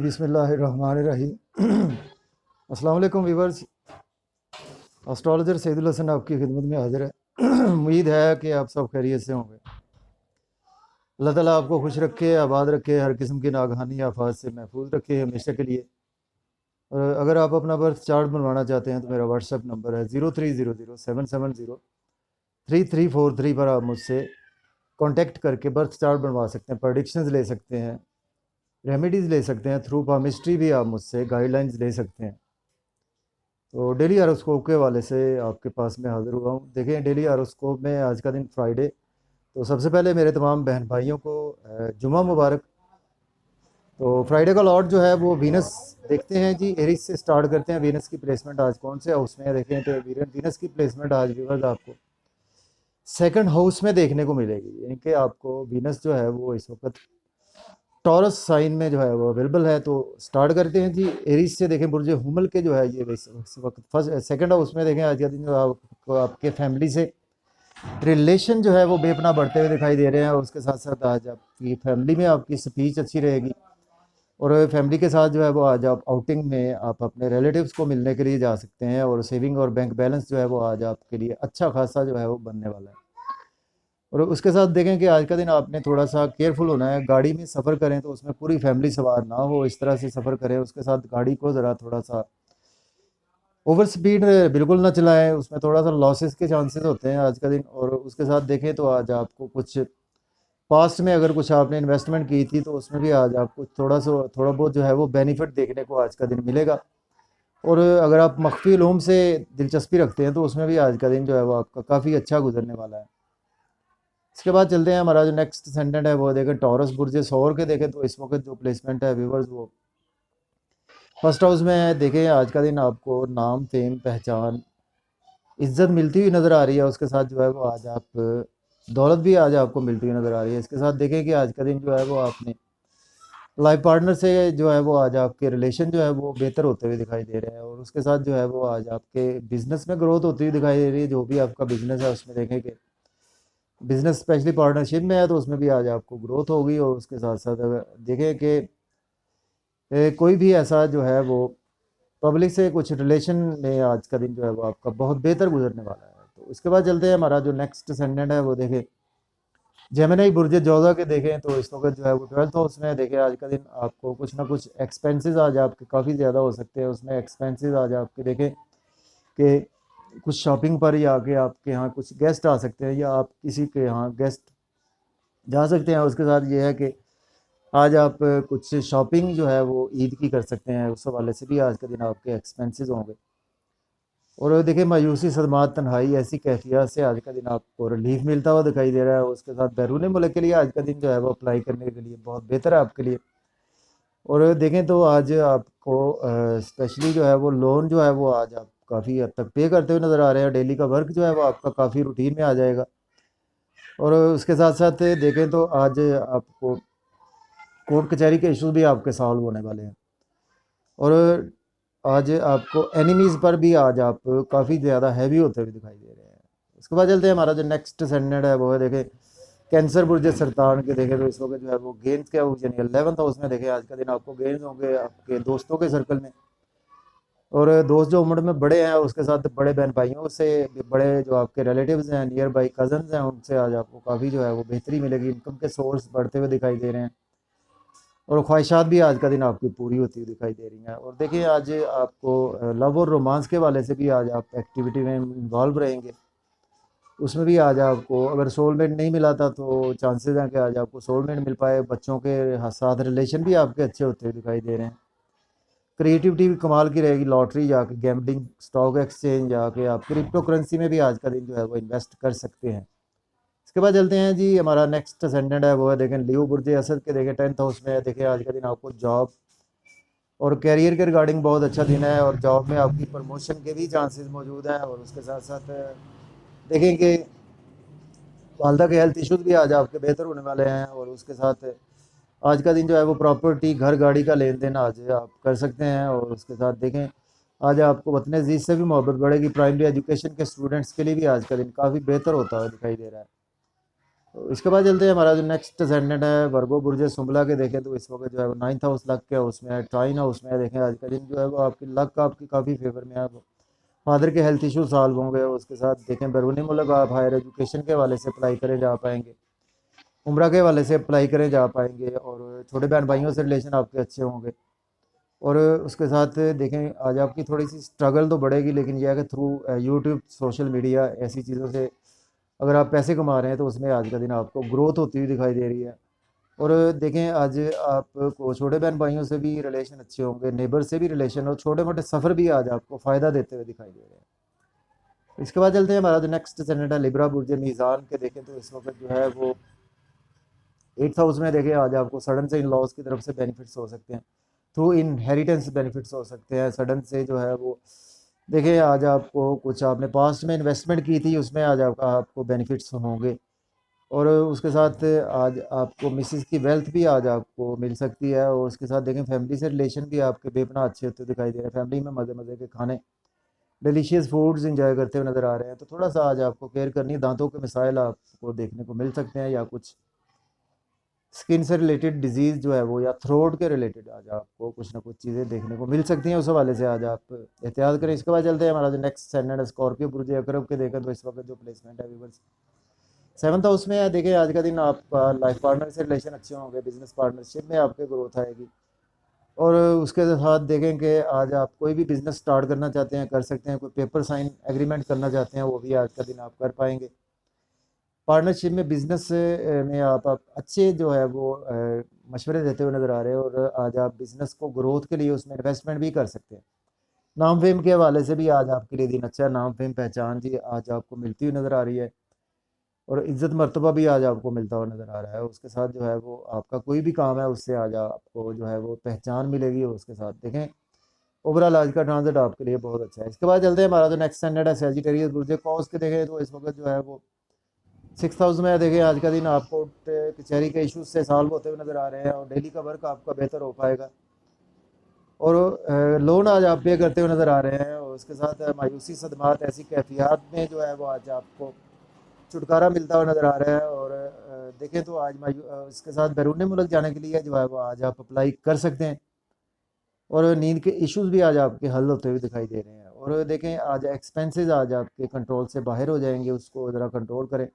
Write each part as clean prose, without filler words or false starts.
बिस्मिल्लाहिर्रहमानिर्रहीम। अस्सलाम वालेकुम व्यूवर्स। एस्ट्रोलॉजर सईदुल हसन आपकी खिदमत में हाजिर है। उम्मीद है कि आप सब खैरियत से होंगे। अल्लाह ताला आपको खुश रखे, आबाद रखे, हर किस्म की नागहानी आफात से महफूज रखे हमेशा के लिए। और अगर आप अपना बर्थ चार्ट बनवाना चाहते हैं तो मेरा व्हाट्सएप नंबर है 0300770333 पर आप मुझसे कांटेक्ट करके बर्थ चार्ट बनवा सकते हैं, प्रेडिक्शंस ले सकते हैं, रेमेडीज़ ले सकते हैं, थ्रू पामिस्ट्री भी आप मुझसे गाइडलाइंस ले सकते हैं। तो डेली हॉरोस्कोप के हवाले से आपके पास मैं हाज़िर हुआ हूँ। देखें, डेली हॉरोस्कोप में आज का दिन फ्राइडे, तो सबसे पहले मेरे तमाम बहन भाइयों को जुमा मुबारक। तो फ्राइडे का लॉर्ड जो है वो वीनस देखते हैं जी, एरिस से स्टार्ट करते हैं। वीनस की प्लेसमेंट आज कौन से हाउस में है देखें तो वीनस की प्लेसमेंट आज व्यूअर्स आपको सेकंड हाउस में देखने को मिलेगी, यानी कि आपको वीनस जो है वो इस वक्त टॉरस साइन में जो है वो अवेलेबल है। तो स्टार्ट करते हैं जी एरीज से। देखें बुर्ज हुमल के जो है ये इस वक्त फर्स्ट सेकंड हाउस में देखें आज का दिन जो आपको आपके फैमिली से रिलेशन जो है वो बेपना बढ़ते हुए दिखाई दे रहे हैं। और उसके साथ साथ आज आपकी फैमिली में आपकी स्पीच अच्छी रहेगी और फैमिली के साथ जो है वो आज आप आउटिंग में आप अपने रिलेटिव्स को मिलने के लिए जा सकते हैं। और सेविंग और बैंक बैलेंस जो है वो आज आपके लिए अच्छा खासा जो है वो बनने वाला है। और उसके साथ देखें कि आज का दिन आपने थोड़ा सा केयरफुल होना है। गाड़ी में सफ़र करें तो उसमें पूरी फैमिली सवार ना हो, इस तरह से सफ़र करें। उसके साथ गाड़ी को ज़रा थोड़ा सा ओवर स्पीड बिल्कुल ना चलाएं, उसमें थोड़ा सा लॉसेस के चांसेस होते हैं आज का दिन। और उसके साथ देखें तो आज आपको कुछ पास्ट में अगर कुछ आपने इन्वेस्टमेंट की थी तो उसमें भी आज आपको थोड़ा बहुत जो है वो बेनिफिट देखने को आज का दिन मिलेगा। और अगर आप मख्फी उलूम से दिलचस्पी रखते हैं तो उसमें भी आज का दिन जो है वो आपका काफ़ी अच्छा गुजरने वाला है। इसके बाद चलते हैं, हमारा जो नेक्स्ट सेंटेंट है वो देखें टॉरस बुर्ज सौर के देखें तो इस वक्त जो प्लेसमेंट है व्यूवर्स वो फर्स्ट हाउस में है। देखें आज का दिन आपको नाम, फेम, पहचान, इज्जत मिलती हुई नज़र आ रही है। उसके साथ जो है वो आज आप दौलत भी आज आपको मिलती हुई नज़र आ रही है। इसके साथ देखें कि आज का दिन जो है वो आपने लाइफ पार्टनर से जो है वो आज आपके रिलेशन जो है वो बेहतर होते हुए दिखाई दे रहे हैं। और उसके साथ जो है वो आज आपके बिज़नेस में ग्रोथ होती हुई दिखाई दे रही है। जो भी आपका बिज़नेस है उसमें देखें कि बिज़नेस स्पेशली पार्टनरशिप में है तो उसमें भी आज आपको ग्रोथ होगी। और उसके साथ साथ अगर देखें कि कोई भी ऐसा जो है वो पब्लिक से कुछ रिलेशन में आज का दिन जो है वो आपका बहुत बेहतर गुजरने वाला है। तो इसके बाद चलते हैं, हमारा जो नेक्स्ट सेंडेंट है वो देखें जेमिनी बुर्ज जौज़ा के देखें तो इस वक्त जो है वो 12th हाउस में देखें आज का दिन आपको कुछ ना कुछ एक्सपेंसेस आज आपके काफ़ी ज़्यादा हो सकते हैं। उसमें एक्सपेंसेस आज आपके देखें कि कुछ शॉपिंग पर या के आपके यहाँ कुछ गेस्ट आ सकते हैं या आप किसी के यहाँ गेस्ट जा सकते हैं। उसके साथ ये है कि आज आप कुछ शॉपिंग जो है वो ईद की कर सकते हैं, उस हवाले से भी आज के दिन आपके एक्सपेंसेस होंगे। और देखिए मायूसी, सदमात, तन्हाई, ऐसी कैफियत से आज का दिन आपको रिलीफ मिलता हुआ दिखाई दे रहा है। उसके साथ बैरून मुल्क के लिए आज का दिन जो है वो अप्लाई करने के लिए बहुत बेहतर है आपके लिए। और देखें तो आज आपको स्पेशली जो है वो लोन जो है वो आज आप काफ़ी हद तक पे करते हुए नज़र आ रहे हैं। डेली का वर्क जो है वो आपका काफ़ी रूटीन में आ जाएगा। और उसके साथ साथ देखें तो आज आपको कोर्ट कचहरी के इश्यूज भी आपके सॉल्व होने वाले हैं। और आज आपको एनिमीज़ पर भी आज आप काफ़ी ज़्यादा हैवी होते हुए दिखाई दे रहे हैं। उसके बाद चलते हैं, हमारा जो नेक्स्ट सेंडेंट है वो है देखें कैंसर बुर्ज सरतान के देखें तो इस वक्त जो है वो गेंस क्या हो, यानी 11th हाउस में देखें आज का दिन आपको गेंस होंगे आपके दोस्तों के सर्कल में। और दोस्त जो उम्र में बड़े हैं उसके साथ बड़े बहन भाइयों से, बड़े जो आपके रिलेटिव्स हैं, नियर बाई कजन्स हैं, उनसे आज आपको काफ़ी जो है वो बेहतरी मिलेगी। इनकम के सोर्स बढ़ते हुए दिखाई दे रहे हैं और ख्वाहिशात भी आज का दिन आपकी पूरी होती हुई दिखाई दे रही हैं। और देखिए आज आपको लव और रोमांस के वाले से भी आज आप एक्टिविटी में इन्वॉल्व रहेंगे। उसमें भी आज आपको अगर सोलमेट नहीं मिला था तो चांसेस हैं कि आज आपको सोलमेट मिल पाए। बच्चों के साथ रिलेशन भी आपके अच्छे होते हुए दिखाई दे रहे हैं। क्रिएटिविटी भी कमाल की रहेगी। लॉटरी जाके, गैम्बलिंग, स्टॉक एक्सचेंज जाके आप क्रिप्टो करेंसी में भी आज का दिन जो है वो इन्वेस्ट कर सकते हैं। इसके बाद चलते हैं जी, हमारा नेक्स्ट असेंडेंट है वो है देखें लियो बुर्ज असद के देखें 10th हाउस में है। देखें आज का दिन आपको जॉब और कैरियर के रिगार्डिंग बहुत अच्छा दिन है और जॉब में आपकी प्रमोशन के भी चांसेस मौजूद हैं। और उसके साथ साथ देखें कि वालदा के हेल्थ इश्यूज भी आज आपके बेहतर होने वाले हैं। और उसके साथ आज का दिन जो है वो प्रॉपर्टी, घर, गाड़ी का लेन देन आज आप कर सकते हैं। और उसके साथ देखें आज आपको वतन अजीज़ से भी मोहब्बत बढ़ेगी। प्राइमरी एजुकेशन के स्टूडेंट्स के लिए भी आज का दिन काफ़ी बेहतर होता हुआ दिखाई दे रहा है। तो इसके बाद चलते हैं, हमारा जो नेक्स्ट असेंडेंट है वर्गो बुर्ज सुंबला के देखें तो इस वक्त जो है वो 9th हाउस लक के उसमें है, ट्राइन हाउस में है। देखें आज का दिन जो है वो आपकी लक आपकी काफ़ी फेवर में है। फादर के हेल्थ इशू सॉल्व होंगे। उसके साथ देखें बैरूनी मुल्क आप हायर एजुकेशन के हवाले से अप्लाई करें जा पाएंगे, उम्रा के हवाले से अप्लाई करें जा पाएंगे, और छोटे बहन भाइयों से रिलेशन आपके अच्छे होंगे। और उसके साथ देखें आज आपकी थोड़ी सी स्ट्रगल तो बढ़ेगी, लेकिन यह है कि थ्रू यूट्यूब सोशल मीडिया ऐसी चीज़ों से अगर आप पैसे कमा रहे हैं तो उसमें आज का दिन आपको ग्रोथ होती हुई दिखाई दे रही है। और देखें आज आपको छोटे बहन भाइयों से भी रिलेशन अच्छे होंगे, नेबर से भी रिलेशन, और छोटे मोटे सफ़र भी आज आपको फ़ायदा देते हुए दिखाई दे रहे हैं। इसके बाद चलते हैं, हमारा जो नेक्स्ट सेनेट है लिब्रा बुर्ज मीज़ान के देखें तो इस वक्त जो है वो 8th हाउस में देखें आज आपको सडन से इन लॉज की तरफ से बेनिफिट्स हो सकते हैं, थ्रू इनहेरिटेंस बेनिफिट्स हो सकते हैं सडन से जो है वो। देखिए आज आपको कुछ आपने पास्ट में इन्वेस्टमेंट की थी उसमें आज आपको बेनिफिट्स होंगे। और उसके साथ आज आपको मिसिस की वेल्थ भी आज आपको मिल सकती है। और उसके साथ देखें फैमिली से रिलेशन भी आपके बेपनाह अच्छे होते दिखाई दे रहे हैं, फैमिली में मज़े मज़े के खाने, डिलीशियस फूड्स इंजॉय करते हुए नज़र आ रहे हैं। तो थोड़ा सा आज आपको केयर करनी है, दांतों के मसाइल आपको देखने को मिल सकते हैं, या कुछ स्किन से रिलेटेड डिजीज़ जो है वो, या थ्रोट के रिलेटेड आज आपको कुछ ना कुछ चीज़ें देखने को मिल सकती हैं, उस हवाले से आज आप एहतियात करें। इसके बाद चलते हैं, हमारा जो नेक्स्ट सेनेट है स्कॉर्पियो बुर्ज अकरब के देखें तो इस वक्त जो प्लेसमेंट है व्यूअर्स 7th हाउस में है। देखिए आज का दिन आपका लाइफ पार्टनर से रिलेशन अच्छे होंगे, बिजनेस पार्टनरशिप में आपके ग्रोथ आएगी। और उसके साथ देखें कि आज आप कोई भी बिज़नेस स्टार्ट करना चाहते हैं कर सकते हैं, कोई पेपर साइन एग्रीमेंट करना चाहते हैं वो भी आज का दिन आप कर पाएंगे। पार्टनरशिप में बिज़नेस में आप अच्छे जो है वो मशवरे देते हुए नज़र आ रहे हैं, और आज आप बिज़नेस को ग्रोथ के लिए उसमें इन्वेस्टमेंट भी कर सकते हैं। नाम फेम के हवाले से भी आज आपके लिए दिन अच्छा है, नाम फेम पहचान जी आज आपको मिलती हुई नज़र आ रही है, और इज़्ज़त मर्तबा भी आज आपको मिलता हुआ नज़र आ रहा है। उसके साथ जो है वो आपका कोई भी काम है उससे आज आपको जो है वो पहचान मिलेगी। और उसके साथ देखें ओवरऑल आज का ट्रांजिट आपके लिए बहुत अच्छा है। इसके बाद चलते हैं, हमारा जो नेक्स्ट स्टैंडर्ड है सेजिटेरियस बुर्ज कौस के देखें तो इस वक्त जो है वो 6th हाउस में देखें आज का दिन आपको कचहरी के इश्यूज से सॉल्व होते हुए नज़र आ रहे हैं, और डेली का वर्क आपका बेहतर हो पाएगा, और लोन आज आप पे करते हुए नज़र आ रहे हैं। और उसके साथ मायूसी सदमात ऐसी कैफियत में जो है वो आज आपको छुटकारा मिलता हुआ नज़र आ रहा है। और देखें तो आज इसके साथ बैरून मुल्क जाने के लिए जो है वो आज आप अप्लाई कर सकते हैं, और नींद के इश्यूज भी आज आपके हल होते हुए दिखाई दे रहे हैं। और देखें आज एक्सपेंसेस आज आपके कंट्रोल से बाहर हो जाएंगे, उसको ज़रा कंट्रोल करें।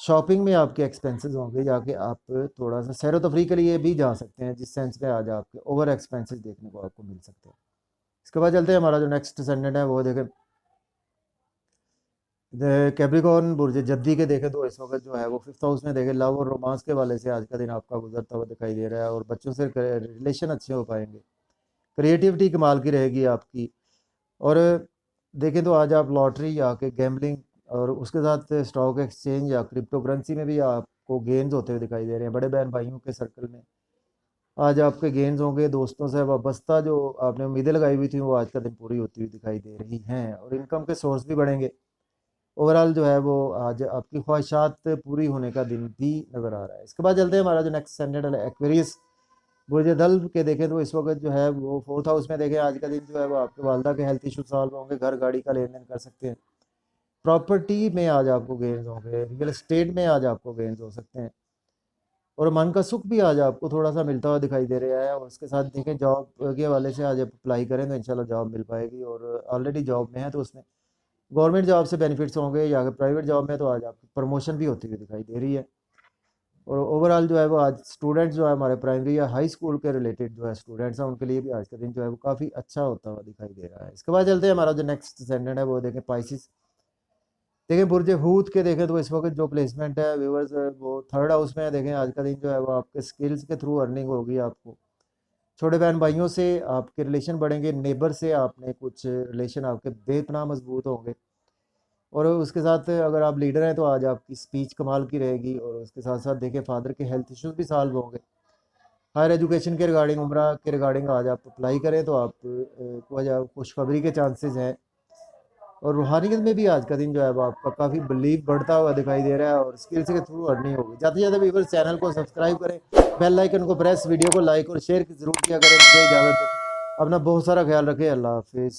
शॉपिंग में आपके एक्सपेंसेस होंगे, जाके आप थोड़ा सा सैर तफरी के लिए भी जा सकते हैं, जिस सेंस में आज आपके ओवर एक्सपेंसेस देखने को आपको मिल सकते हैं। इसके बाद चलते हैं, हमारा जो नेक्स्ट सेंडेंट है वो देखें कैप्रिकॉर्न बुर्ज जद्दी के देखें तो इस वक्त जो है वो 5th हाउस में देखें लव और रोमांस के वाले से आज का दिन आपका गुजरता हुआ दिखाई दे रहा है, और बच्चों से रिलेशन अच्छे हो पाएंगे, क्रिएटिविटी कमाल की रहेगी आपकी। और देखें तो आज आप लॉटरी या के गैम्बलिंग और उसके साथ स्टॉक एक्सचेंज या क्रिप्टो करेंसी में भी आपको गेंस होते हुए दिखाई दे रहे हैं। बड़े बहन भाइयों के सर्कल में आज आपके गेंस होंगे, दोस्तों से वाबस्ता जो आपने उम्मीदें लगाई हुई थी वो आज का दिन पूरी होती हुई दिखाई दे रही हैं, और इनकम के सोर्स भी बढ़ेंगे। ओवरऑल जो है वो आज आपकी ख्वाहिशात पूरी होने का दिन भी नज़र आ रहा है। इसके बाद चलते हैं, हमारा जो नेक्स्ट स्टैंडर्ड है एक्वेरियस बुर्ज दल के देखें तो इस वक्त जो है वो 4th हाउस में देखें आज का दिन जो है वो आपके वालदा के हेल्थ इशू सॉल्व होंगे, घर गाड़ी का लेन देन कर सकते हैं, प्रॉपर्टी में आज आपको गेंस होंगे, रियल एस्टेट में आज आपको गेंस हो सकते हैं, और मन का सुख भी आज आपको थोड़ा सा मिलता हुआ दिखाई दे रहा है। और उसके साथ देखें जॉब के हवाले से आज आप अप्लाई करें तो इंशाल्लाह जॉब मिल पाएगी, और ऑलरेडी जॉब में है तो उसमें गवर्नमेंट जॉब से बेनिफिट्स होंगे, या अगर प्राइवेट जॉब में तो आज आपकी प्रमोशन भी होती हुई दिखाई दे रही है। और ओवरऑल जो है वो आज स्टूडेंट्स जो है हमारे प्राइमरी या हाई स्कूल के रिलेटेड जो है स्टूडेंट्स हैं उनके लिए भी आज का दिन जो है वो काफ़ी अच्छा होता हुआ दिखाई दे रहा है। इसके बाद चलते हैं, हमारा जो नेक्स्ट सेंडेंट है वो देखें पाइसिस देखें बुर्ज हूत के देखें तो इस वक्त जो प्लेसमेंट है व्यूवर्स वो 3rd हाउस में है। देखें आज का दिन जो है वो आपके स्किल्स के थ्रू अर्निंग होगी, आपको छोटे बहन भाइयों से आपके रिलेशन बढ़ेंगे, नेबर से आपने कुछ रिलेशन आपके बेपनाह मजबूत होंगे। और उसके साथ अगर आप लीडर हैं तो आज आपकी स्पीच कमाल की रहेगी, और उसके साथ साथ देखिए फादर के हेल्थ इश्यूज भी सॉल्व होंगे। हायर एजुकेशन के रिगार्डिंग उम्रा के रिगार्डिंग आज आप अप्लाई करें तो आप को आज खुशखबरी के चांसेस हैं। और रूहानियत में भी आज का दिन जो है वो आपका काफ़ी बिलीव बढ़ता हुआ दिखाई दे रहा है, और स्किल्स के थ्रू अर्निंग होगी। ज़्यादा से ज़्यादा व्यूअर्स चैनल को सब्सक्राइब करें, बेल आइकन को प्रेस, वीडियो को लाइक और शेयर ज़रूर किया करें। मुझे इजाज़त दें, अपना बहुत सारा ख्याल रखें, अल्लाह हाफिज़।